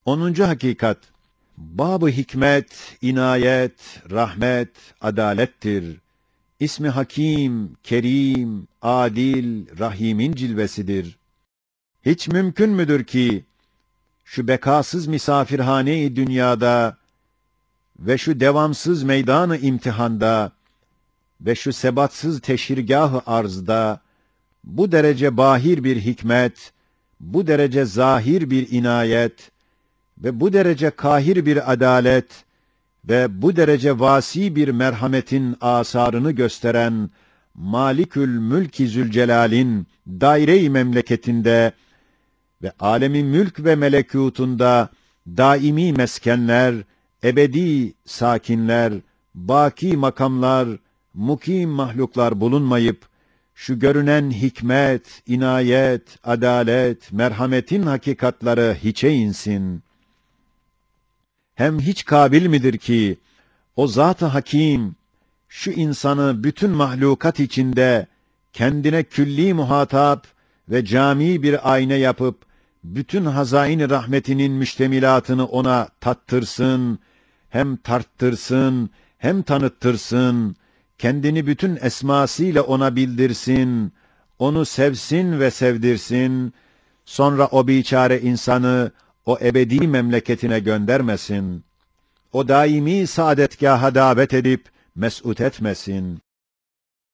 10. hakikat. Bab-ı hikmet, inayet, rahmet, adalettir. İsmi Hakim, Kerim, Adil, Rahim'in cilvesidir. Hiç mümkün müdür ki şu bekasız misafirhane-i dünyada ve şu devamsız meydan-ı imtihanda ve şu sebatsız teşhirgâh-ı arzda bu derece bahir bir hikmet, bu derece zahir bir inayet ve bu derece kahir bir adalet ve bu derece vasi bir merhametin asarını gösteren Malikül Mülk-i Zülcelal'in daire-i memleketinde ve âlem-i mülk ve melekûtunda daimi meskenler, ebedi sakinler, baki makamlar, mukim mahluklar bulunmayıp, şu görünen hikmet, inayet, adalet, merhametin hakikatları hiçe insin. Hem hiç kabil midir ki, o Zat-ı Hakim, şu insanı bütün mahlukat içinde, kendine külli muhatap ve cami bir ayna yapıp, bütün hazain-i rahmetinin müştemilatını ona tattırsın, hem tarttırsın, hem tanıttırsın, kendini bütün esmasıyla ona bildirsin, onu sevsin ve sevdirsin, sonra o biçare insanı o ebedi memleketine göndermesin. O daimi saadetgâha davet edip mes'ud etmesin.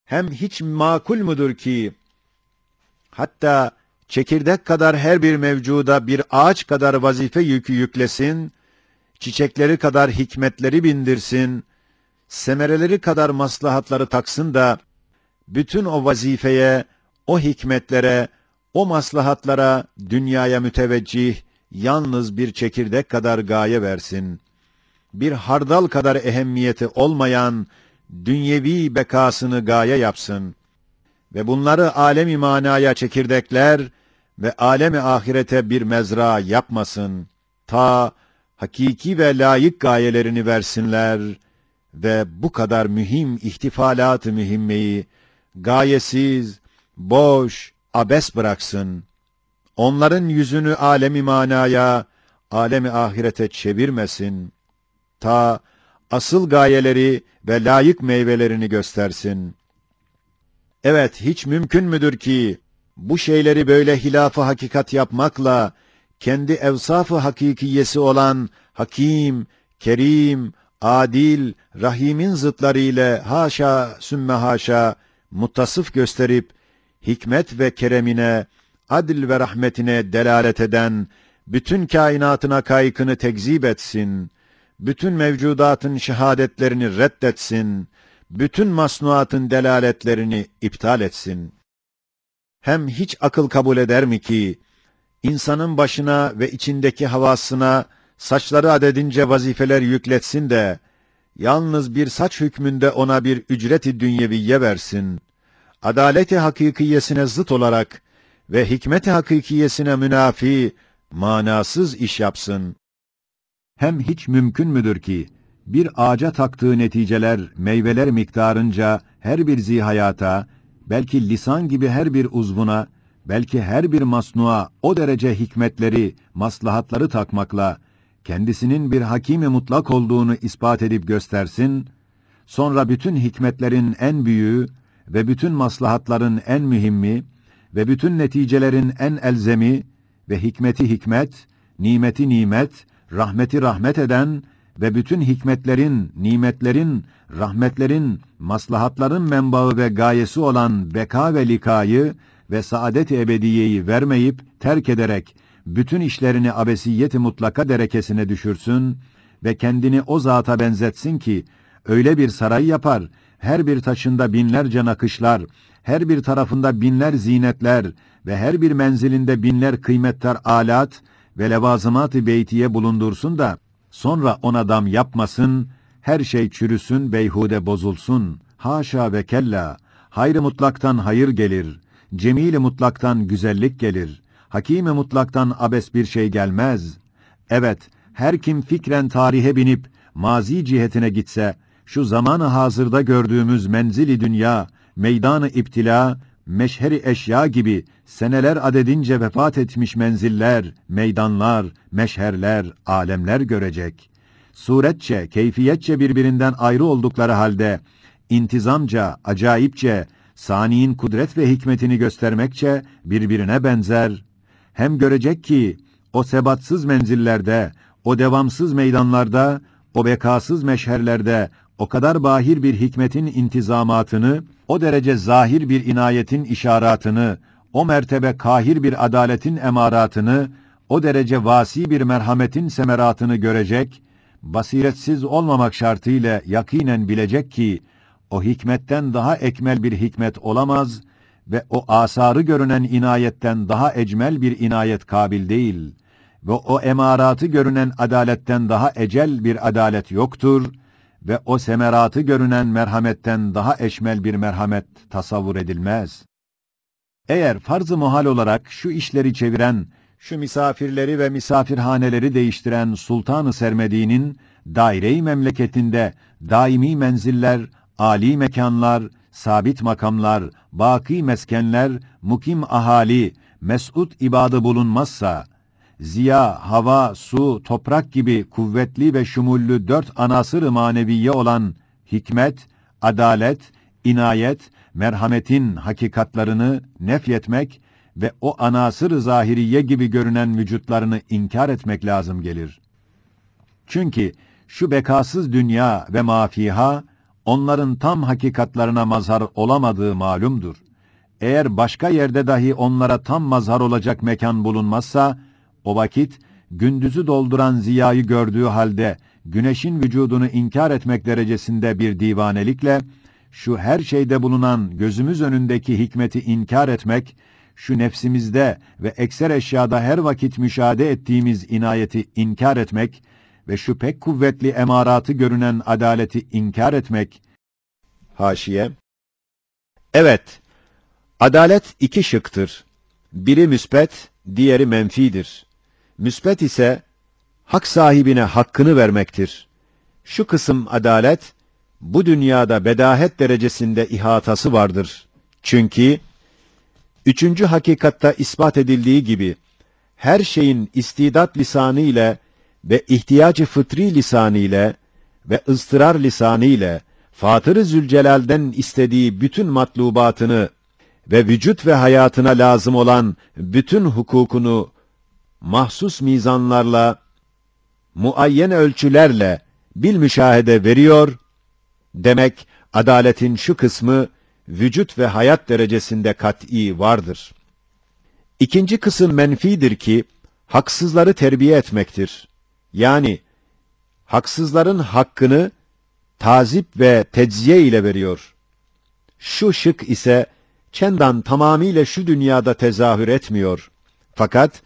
Hem hiç makul mudur ki, hatta çekirdek kadar her bir mevcuda bir ağaç kadar vazife yükü yüklesin, çiçekleri kadar hikmetleri bindirsin, semereleri kadar maslahatları taksın da, bütün o vazifeye, o hikmetlere, o maslahatlara, dünyaya müteveccih, yalnız bir çekirdek kadar gaye versin. Bir hardal kadar ehemmiyeti olmayan, dünyevi bekasını gaye yapsın. Ve bunları alem-i manaya çekirdekler ve alem-i ahirete bir mezra yapmasın. Ta hakiki ve layık gayelerini versinler ve bu kadar mühim ihtifalat-ı mühimmeyi gayesiz, boş, abes bıraksın. Onların yüzünü alem-i manaya, alem-i ahirete çevirmesin. Ta asıl gayeleri ve layık meyvelerini göstersin. Evet, hiç mümkün müdür ki, bu şeyleri böyle hilaf-ı hakikat yapmakla, kendi evsaf-ı hakikiyesi olan Hakim, Kerim, Adil, Rahim'in zıtları ile haşa sümme haşa muttasıf gösterip, hikmet ve keremine, adil ve rahmetine delalet eden, bütün kainatına kaykını tekzip etsin, bütün mevcudatın şehadetlerini reddetsin, bütün masnuatın delaletlerini iptal etsin. Hem hiç akıl kabul eder mi ki, insanın başına ve içindeki havasına saçları adedince vazifeler yükletsin de, yalnız bir saç hükmünde ona bir ücret-i dünyeviye versin, adalet-i hakikiyesine zıt olarak ve hikmet-i hakikiyesine münafi, manasız iş yapsın. Hem hiç mümkün müdür ki, bir ağaca taktığı neticeler, meyveler miktarınca her bir zihayata, belki lisan gibi her bir uzvuna, belki her bir masnuğa o derece hikmetleri, maslahatları takmakla, kendisinin bir hakîm-i mutlak olduğunu ispat edip göstersin, sonra bütün hikmetlerin en büyüğü ve bütün maslahatların en mühimmi ve bütün neticelerin en elzemi ve hikmeti hikmet, nimeti nimet, rahmeti rahmet eden ve bütün hikmetlerin, nimetlerin, rahmetlerin, maslahatların menbaı ve gayesi olan beka ve likayı ve saadet-i ebediyeyi vermeyip, terk ederek, bütün işlerini abesiyet-i mutlaka derekesine düşürsün ve kendini o zata benzetsin ki, öyle bir saray yapar, her bir taşında binlerce nakışlar, her bir tarafında binler zinetler ve her bir menzilinde binler kıymettar alat ve levazımat-ı beytiye bulundursun da, sonra ona dam yapmasın, her şey çürüsün, beyhude bozulsun. Haşa ve kella, hayır-ı mutlaktan hayır gelir, cemil-i mutlaktan güzellik gelir, hakim-i mutlaktan abes bir şey gelmez. Evet, her kim fikren tarihe binip, mazi cihetine gitse, şu zamanı hazırda gördüğümüz menzili dünya, meydanı iptila, meşheri eşya gibi seneler adedince vefat etmiş menziller, meydanlar, meşherler, alemler görecek. Suretçe, keyfiyetçe birbirinden ayrı oldukları halde, intizamca, acayipçe, saniyin kudret ve hikmetini göstermekçe birbirine benzer. Hem görecek ki, o sebatsız menzillerde, o devamsız meydanlarda, o bekasız meşherlerde, o kadar bahir bir hikmetin intizamatını, o derece zahir bir inayetin işaratını, o mertebe kahir bir adaletin emaratını, o derece vasi bir merhametin semeratını görecek, basiretsiz olmamak şartıyla yakinen bilecek ki, o hikmetten daha ekmel bir hikmet olamaz ve o asarı görünen inayetten daha ecmel bir inayet kabil değil ve o emaratı görünen adaletten daha ecel bir adalet yoktur ve o semeratı görünen merhametten daha eşmel bir merhamet tasavvur edilmez. Eğer farz-ı muhal olarak şu işleri çeviren, şu misafirleri ve misafirhaneleri değiştiren Sultan-ı Sermedi'nin daire-i memleketinde daimi menziller, âli mekanlar, sabit makamlar, baki meskenler, mukim ahali, mes'ud ibadı bulunmazsa, ziya, hava, su, toprak gibi kuvvetli ve şumullü 4 anasır-ı maneviye olan hikmet, adalet, inayet, merhametin hakikatlarını nefyetmek ve o anasır-ı zahiriye gibi görünen vücutlarını inkar etmek lazım gelir. Çünkü şu bekasız dünya ve mafiha, onların tam hakikatlarına mazhar olamadığı malumdur. Eğer başka yerde dahi onlara tam mazhar olacak mekan bulunmazsa, o vakit gündüzü dolduran ziyayı gördüğü halde güneşin vücudunu inkar etmek derecesinde bir divanelikle, şu her şeyde bulunan gözümüz önündeki hikmeti inkar etmek, şu nefsimizde ve ekser eşyada her vakit müşahede ettiğimiz inayeti inkar etmek ve şu pek kuvvetli emaratı görünen adaleti inkar etmek. Haşiye. Evet, adalet 2 şıktır. Biri müsbet, diğeri menfidir. Müsbet ise hak sahibine hakkını vermektir. Şu kısım adalet, bu dünyada bedahet derecesinde ihatası vardır. Çünkü 3. hakikatta ispat edildiği gibi, her şeyin istidat lisanı ile ve ihtiyacı fıtri lisanı ile ve ıstırar lisanı ile Fatır-ı Zülcelal'den istediği bütün matlubatını ve vücut ve hayatına lazım olan bütün hukukunu mahsus mizanlarla, muayyen ölçülerle bilmüşahede veriyor. Demek adaletin şu kısmı vücut ve hayat derecesinde kat'î vardır. 2. kısım menfidir ki haksızları terbiye etmektir. Yani haksızların hakkını tazip ve tecziye ile veriyor. Şu şık ise çendan tamamiyle şu dünyada tezahür etmiyor. Fakat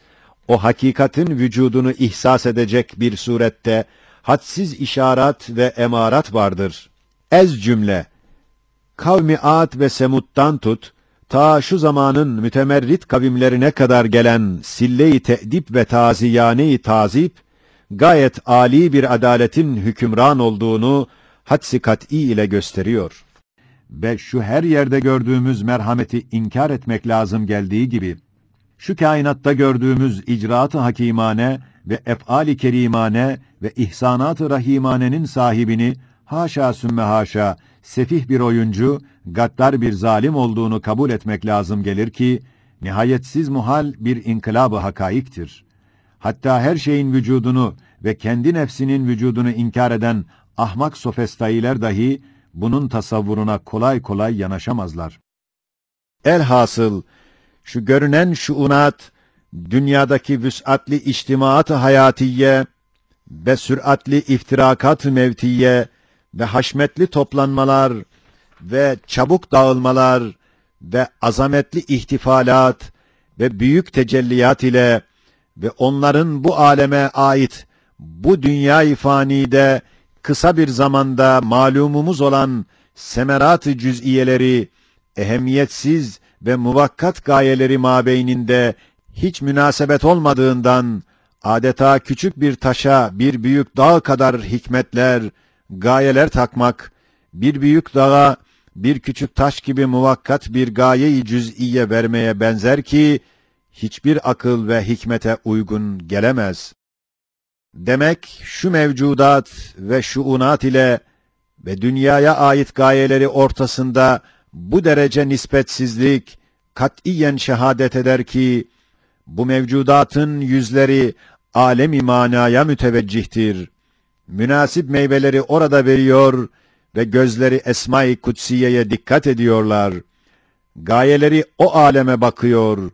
o hakikatin vücudunu ihsas edecek bir surette hadsiz işaret ve emarat vardır. Ez cümle, kavmi Ad ve Semud'dan tut, ta şu zamanın mütemerrit kavimlerine kadar gelen sille-i te'dip ve taziyane-i tazip, gayet âli bir adaletin hükümran olduğunu hadsi kat'î ile gösteriyor. Ve şu her yerde gördüğümüz merhameti inkar etmek lazım geldiği gibi, şu kainatta gördüğümüz icraat-ı hakîmane ve ef'al-i kerimane ve ihsanat-ı rahimanenin sahibini, haşa sümme haşa, sefih bir oyuncu, gaddar bir zalim olduğunu kabul etmek lazım gelir ki, nihayetsiz muhal bir inkılab-ı hakaiktir. Hatta her şeyin vücudunu ve kendi nefsinin vücudunu inkar eden ahmak sofistailer dahi, bunun tasavvuruna kolay kolay yanaşamazlar. Elhasıl, şu görünen şuunat, dünyadaki vüs'atli içtimaat-ı hayatiye ve süratli iftirakat-ı mevtiye ve haşmetli toplanmalar ve çabuk dağılmalar ve azametli ihtifalat ve büyük tecelliyat ile ve onların bu aleme ait bu dünya-i fanide kısa bir zamanda malumumuz olan semerat-ı cüz'iyeleri, ehemmiyetsiz ve muvakkat gayeleri mabeyninde hiç münasebet olmadığından, adeta küçük bir taşa bir büyük dağ kadar hikmetler, gayeler takmak, bir büyük dağa bir küçük taş gibi muvakkat bir gaye-i cüz'iye vermeye benzer ki, hiçbir akıl ve hikmete uygun gelemez. Demek şu mevcudat ve şuunat ile ve dünyaya ait gayeleri ortasında bu derece nispetsizlik katiyen şehadet eder ki, bu mevcudatın yüzleri alemi manaya müteveccihtir. Münasip meyveleri orada veriyor ve gözleri Esma-i Kutsiye'ye dikkat ediyorlar. Gayeleri o aleme bakıyor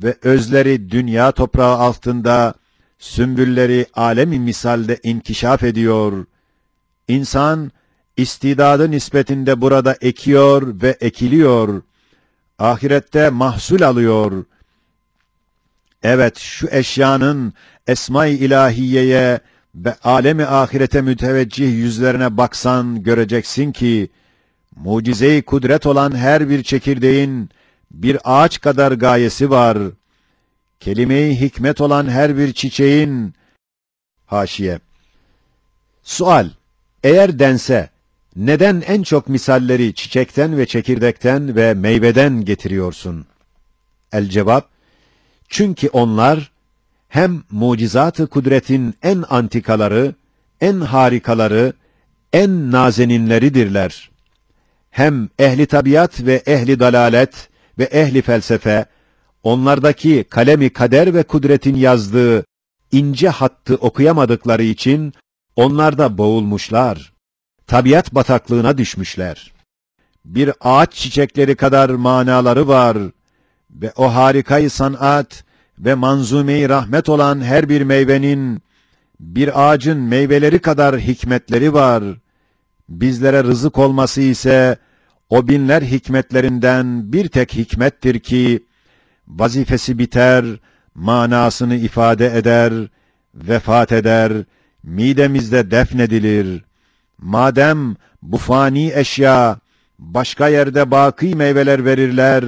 ve özleri dünya toprağı altında, sümbülleri alemi misalde inkişaf ediyor. İnsan, istidadı nispetinde burada ekiyor ve ekiliyor. Ahirette mahsul alıyor. Evet, şu eşyanın Esma-i İlahiye'ye ve alemi ahirete müteveccih yüzlerine baksan göreceksin ki, mucize-i kudret olan her bir çekirdeğin bir ağaç kadar gayesi var. Kelime-i hikmet olan her bir çiçeğin, haşiye. Sual, eğer dense, neden en çok misalleri çiçekten ve çekirdekten ve meyveden getiriyorsun? El cevap, çünkü onlar, hem mucizat-ı kudretin en antikaları, en harikaları, en nazeninleridirler. Hem ehli tabiat ve ehli dalalet ve ehli felsefe, onlardaki kalemi kader ve kudretin yazdığı ince hattı okuyamadıkları için, onlarda boğulmuşlar. Tabiat bataklığına düşmüşler. Bir ağaç çiçekleri kadar manaları var ve o harikayı sanat ve manzume-i rahmet olan her bir meyvenin, bir ağacın meyveleri kadar hikmetleri var. Bizlere rızık olması ise, o binler hikmetlerinden bir tek hikmettir ki, vazifesi biter, manasını ifade eder, vefat eder, midemizde defnedilir. Madem bu fani eşya, başka yerde baki meyveler verirler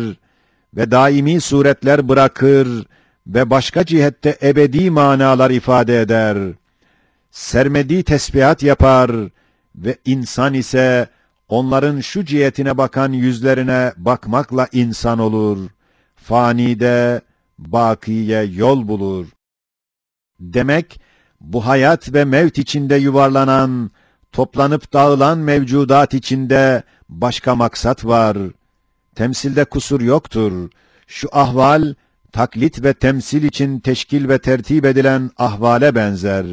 ve daimi suretler bırakır ve başka cihette ebedi manalar ifade eder. Sermedi tesbihat yapar ve insan ise onların şu cihetine bakan yüzlerine bakmakla insan olur. Fanide, bakiye yol bulur. Demek, bu hayat ve mevt içinde yuvarlanan, toplanıp dağılan mevcudat içinde başka maksat var. Temsilde kusur yoktur. Şu ahval, taklit ve temsil için teşkil ve tertip edilen ahvale benzer.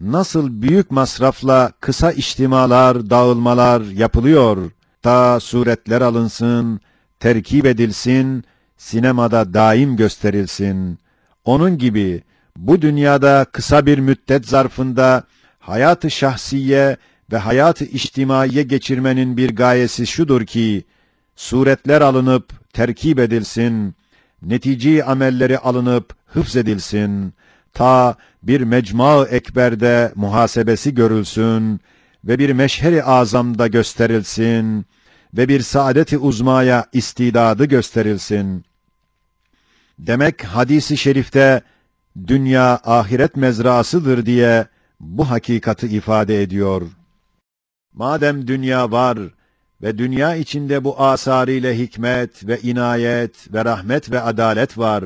Nasıl büyük masrafla kısa içtimalar, dağılmalar yapılıyor, ta suretler alınsın, terkip edilsin, sinemada daim gösterilsin. Onun gibi, bu dünyada kısa bir müddet zarfında, hayat-ı şahsiye ve hayat-ı içtimaiye geçirmenin bir gayesi şudur ki, suretler alınıp terkip edilsin, netice amelleri alınıp hıfzedilsin, ta bir mecma-ı ekberde muhasebesi görülsün ve bir meşher-i azamda gösterilsin ve bir saadet-i uzmaya istidadı gösterilsin. Demek hadis-i şerifte dünya ahiret mezrasıdır diye bu hakikati ifade ediyor. Madem dünya var ve dünya içinde bu asarıyla hikmet ve inayet ve rahmet ve adalet var,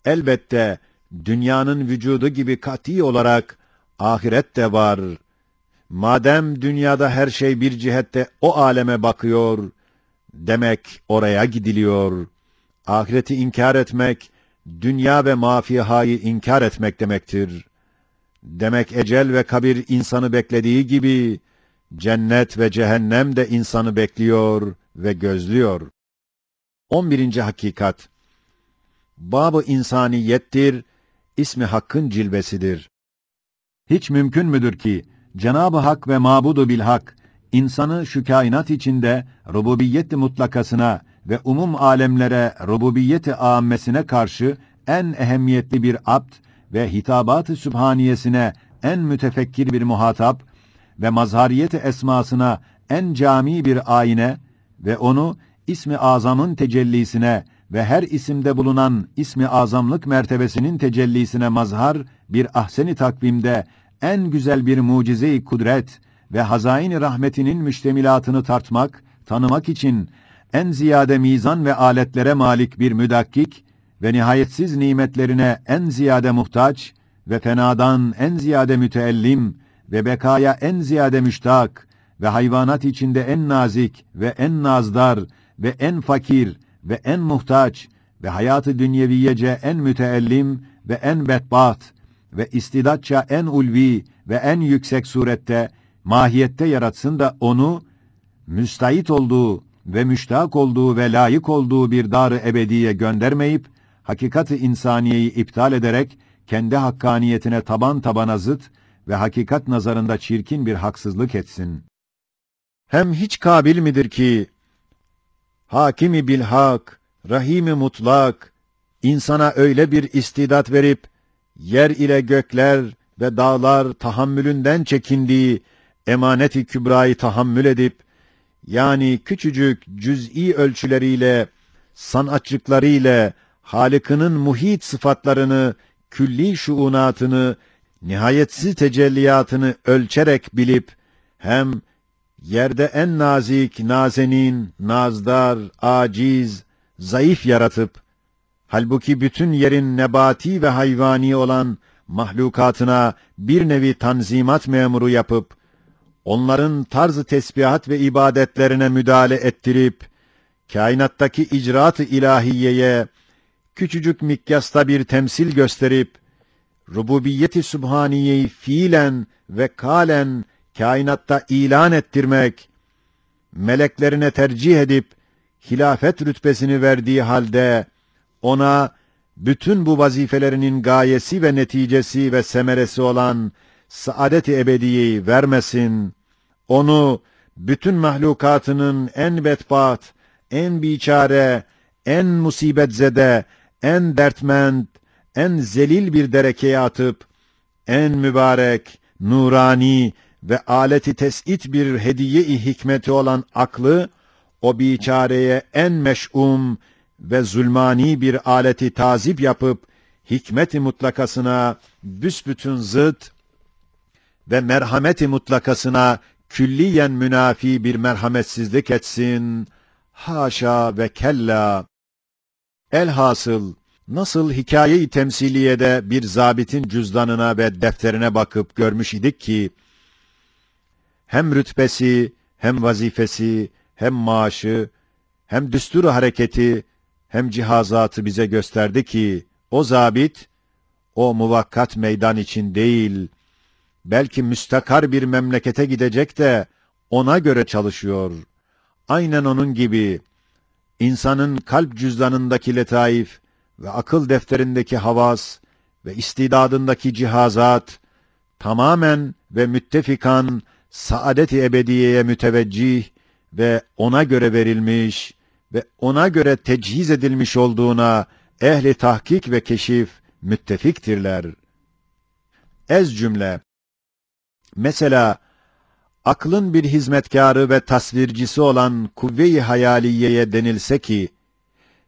elbette dünyanın vücudu gibi kat'i olarak ahiret de var. Madem dünyada her şey bir cihette o aleme bakıyor, demek oraya gidiliyor. Ahireti inkar etmek, dünya ve mafihayı inkar etmek demektir. Demek ecel ve kabir insanı beklediği gibi, cennet ve cehennem de insanı bekliyor ve gözlüyor. 11. hakikat. Bab-ı insaniyettir, ismi Hakk'ın cilvesidir. Hiç mümkün müdür ki, Cenab-ı Hak ve Mabudu Bilhak, insanı şu kainat içinde rububiyet-i mutlakasına ve umum alemlere rububiyet-i âmmesine karşı en ehemmiyetli bir abd ve hitabat-ı sübhaniyesine en mütefekkir bir muhatap ve mazhariyet-i esmasına en cami bir ayine ve onu ismi azamın tecellisine ve her isimde bulunan ismi azamlık mertebesinin tecellisine mazhar bir ahsen-i takvimde en güzel bir mucize-i kudret ve hazain-i rahmetinin müştemilatını tartmak, tanımak için en ziyade mizan ve aletlere malik bir müdakkik ve nihayetsiz nimetlerine en ziyade muhtaç ve fenadan en ziyade müteellim ve bekaya en ziyade müştak ve hayvanat içinde en nazik ve en nazdar ve en fakir ve en muhtaç ve hayatı dünyeviyece en müteellim ve en bedbaht ve istidatça en ulvi ve en yüksek surette, mahiyette yaratsın da onu, müstahit olduğu ve müştak olduğu ve layık olduğu bir dar-ı ebediye göndermeyip, hakikat-ı insaniyeyi iptal ederek, kendi hakkaniyetine taban tabana zıt ve hakikat nazarında çirkin bir haksızlık etsin. Hem hiç kabil midir ki, Hakimi bilhak, Rahimi mutlak, insana öyle bir istidat verip, yer ile gökler ve dağlar tahammülünden çekindiği emanet-i kübrayı tahammül edip, yani küçücük cüz'i ölçüleriyle, sanatçıklarıyla, Halık'ının muhit sıfatlarını, külli şuunatını, nihayetsiz tecelliyatını ölçerek bilip, hem yerde en nazik, nazenin, nazdar, aciz, zayıf yaratıp, halbuki bütün yerin nebati ve hayvani olan mahlukatına bir nevi tanzimat memuru yapıp, onların tarz-ı tesbihat ve ibadetlerine müdahale ettirip, kainattaki icraat-ı ilahiyeye, küçücük mikyasta bir temsil gösterip, rububiyet-i sübhaniyeyi fiilen ve kalen kainatta ilan ettirmek, meleklerine tercih edip, hilafet rütbesini verdiği halde, ona bütün bu vazifelerinin gayesi ve neticesi ve semeresi olan saadet-i ebediyeyi vermesin, onu bütün mahlukatının en bedbaht, en biçare, en musibetzede, en dertmend, en zelil bir derekeye atıp, en mübarek, nurani ve aleti tes'it bir hediye-i hikmeti olan aklı, o biçareye en meş'um ve zulmani bir aleti tazip yapıp, hikmet-i mutlakasına büsbütün zıt ve merhamet-i mutlakasına külliyen münafi bir merhametsizlik etsin, haşa ve kella. Elhasıl, nasıl hikaye-i temsiliyede bir zabitin cüzdanına ve defterine bakıp görmüş idik ki, hem rütbesi, hem vazifesi, hem maaşı, hem düstur hareketi, hem cihazatı bize gösterdi ki, o zabit, o muvakkat meydan için değil, belki müstakar bir memlekete gidecek de, ona göre çalışıyor. Aynen onun gibi, insanın kalp cüzdanındaki letaif ve akıl defterindeki havas ve istidadındaki cihazat, tamamen ve müttefikan, saadet-i ebediyeye müteveccih ve ona göre verilmiş ve ona göre tecihiz edilmiş olduğuna ehli tahkik ve keşif müttefiktirler. Ez cümle, mesela, aklın bir hizmetkarı ve tasvircisi olan kuvve-i hayaliyeye denilse ki,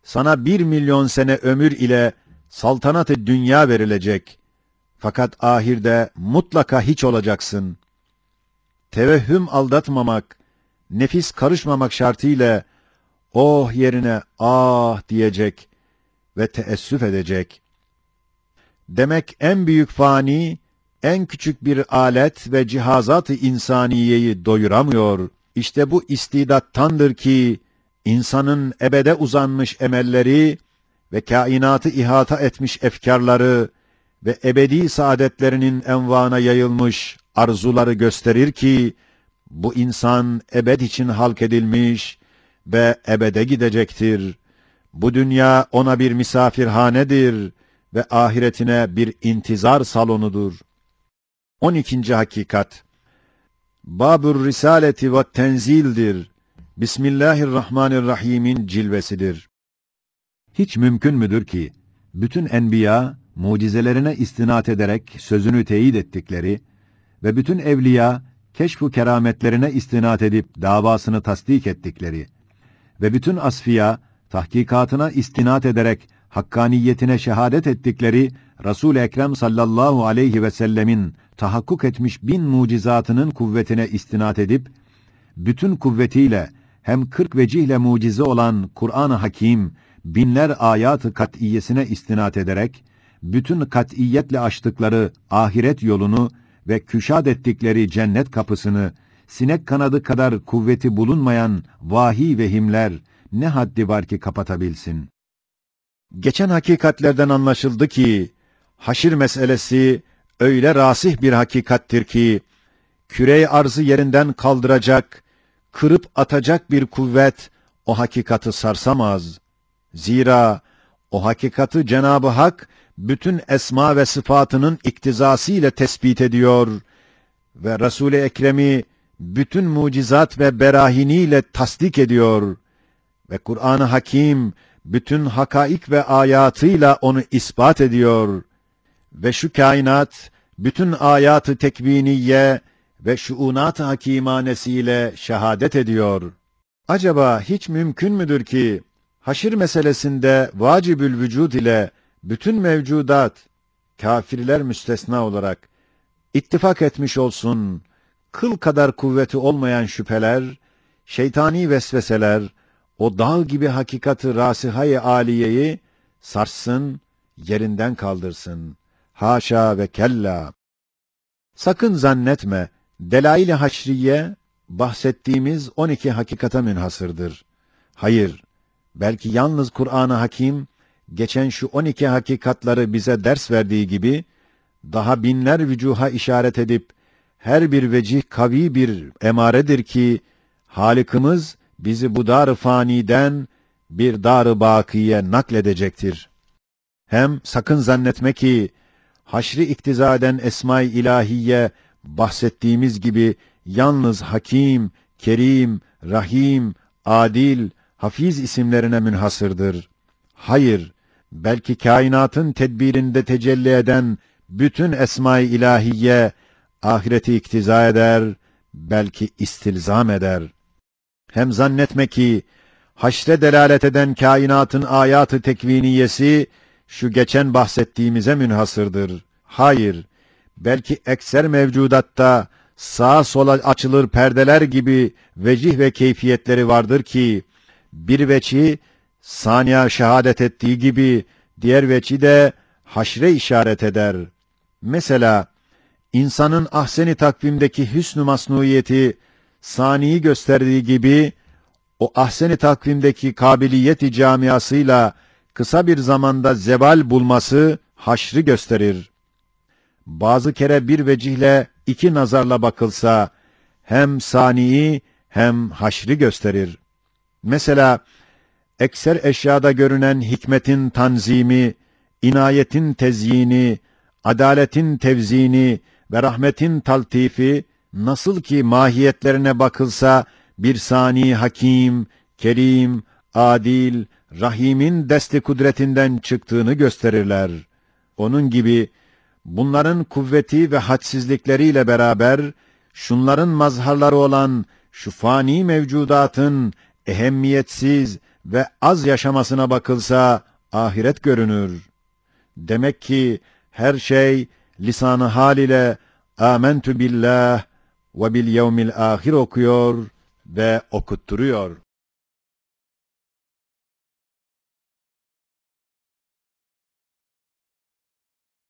sana 1 milyon sene ömür ile saltanat-ı dünya verilecek, fakat ahirde mutlaka hiç olacaksın. Tevehhüm aldatmamak, nefis karışmamak şartıyla, oh yerine ah diyecek ve teessüf edecek. Demek en büyük fani, en küçük bir alet ve cihazat-ı insaniyeyi doyuramıyor. İşte bu istidattandır ki, insanın ebede uzanmış emelleri ve kainatı ihata etmiş efkarları ve ebedi saadetlerinin envana yayılmış arzuları gösterir ki, bu insan ebed için halk edilmiş ve ebede gidecektir. Bu dünya ona bir misafirhanedir ve ahiretine bir intizar salonudur. 12. hakikat, Bab-ı Risaleti ve Tenzil'dir. Bismillahirrahmanirrahim'in cilvesidir. Hiç mümkün müdür ki, bütün enbiya, mucizelerine istinat ederek sözünü teyit ettikleri ve bütün evliya, keşf-u kerametlerine istinat edip davasını tasdik ettikleri ve bütün asfiya, tahkikatına istinat ederek hakkaniyetine şehadet ettikleri Resul-i Ekrem sallallahu aleyhi ve sellemin tahakkuk etmiş 1000 mucizatının kuvvetine istinat edip, bütün kuvvetiyle hem 40 vecihle mucize olan Kur'an-ı Hakim, binler ayat-ı kat'iyesine istinat ederek, bütün kat'iyetle açtıkları ahiret yolunu ve küşad ettikleri cennet kapısını, sinek kanadı kadar kuvveti bulunmayan vahiy vehimler ne haddi var ki kapatabilsin? Geçen hakikatlerden anlaşıldı ki, haşir meselesi öyle rasih bir hakikattir ki, küre-i arzı yerinden kaldıracak, kırıp atacak bir kuvvet o hakikatı sarsamaz. Zira o hakikatı Cenab-ı Hak bütün esma ve sıfatının iktizası ile tespit ediyor ve Resul-i Ekrem'i bütün mucizat ve berahiniyle tasdik ediyor ve Kur'an-ı Hakim bütün hakaik ve ayatıyla onu ispat ediyor ve şu kainat bütün ayat-ı tekviniye ve şuunat-ı hakimanesiyle şehadet ediyor. Acaba hiç mümkün müdür ki haşir meselesinde vacibül vücud ile bütün mevcudat, kafirler müstesna olarak ittifak etmiş olsun, kıl kadar kuvveti olmayan şüpheler, şeytani vesveseler, o dağ gibi hakikati rasihayı aliyeyi sarsın, yerinden kaldırsın. Haşa ve kella! Sakın zannetme, delail-i haşriye, bahsettiğimiz 12 hakikata münhasırdır. Hayır, belki yalnız Kur'an-ı Hakim, geçen şu 12 hakikatları bize ders verdiği gibi, daha binler vücuha işaret edip, her bir vecih kavi bir emaredir ki, Halık'ımız bizi bu dar-ı faniden bir dar-ı bakiye nakledecektir. Hem sakın zannetme ki, haşri iktiza eden esma-i ilahiye bahsettiğimiz gibi yalnız Hakim, Kerim, Rahim, Adil, Hafiz isimlerine münhasırdır. Hayır, belki kainatın tedbirinde tecelli eden bütün esma-i ilahiye ahireti iktiza eder, belki istilzam eder. Hem zannetme ki haşre delalet eden kainatın ayat-ı tekviniyesi şu geçen bahsettiğimize münhasırdır. Hayır, belki ekser mevcudatta sağa sola açılır perdeler gibi vecih ve keyfiyetleri vardır ki, bir veçi saniye şehadet ettiği gibi diğer veçi de haşre işaret eder. Mesela insanın ahsen-i takvimdeki hüsn-ü masnuiyeti saniyi gösterdiği gibi, o ahsen-i takvimdeki kabiliyet-i camiasıyla kısa bir zamanda zeval bulması haşrı gösterir. Bazı kere bir vecihle 2 nazarla bakılsa, hem saniyi hem haşrı gösterir. Mesela, ekser eşyada görünen hikmetin tanzimi, inayetin tezyini, adaletin tevzini ve rahmetin taltifi, nasıl ki mahiyetlerine bakılsa, bir sani hakim, kerim, adil, rahimin desti kudretinden çıktığını gösterirler. Onun gibi, bunların kuvveti ve hadsizlikleriyle beraber, şunların mazharları olan şu fani mevcudatın ehemmiyetsiz ve az yaşamasına bakılsa, ahiret görünür. Demek ki, her şey, lisan-ı hal ile, âmentü billah ve bil yevmil âhir okuyor ve okutturuyor.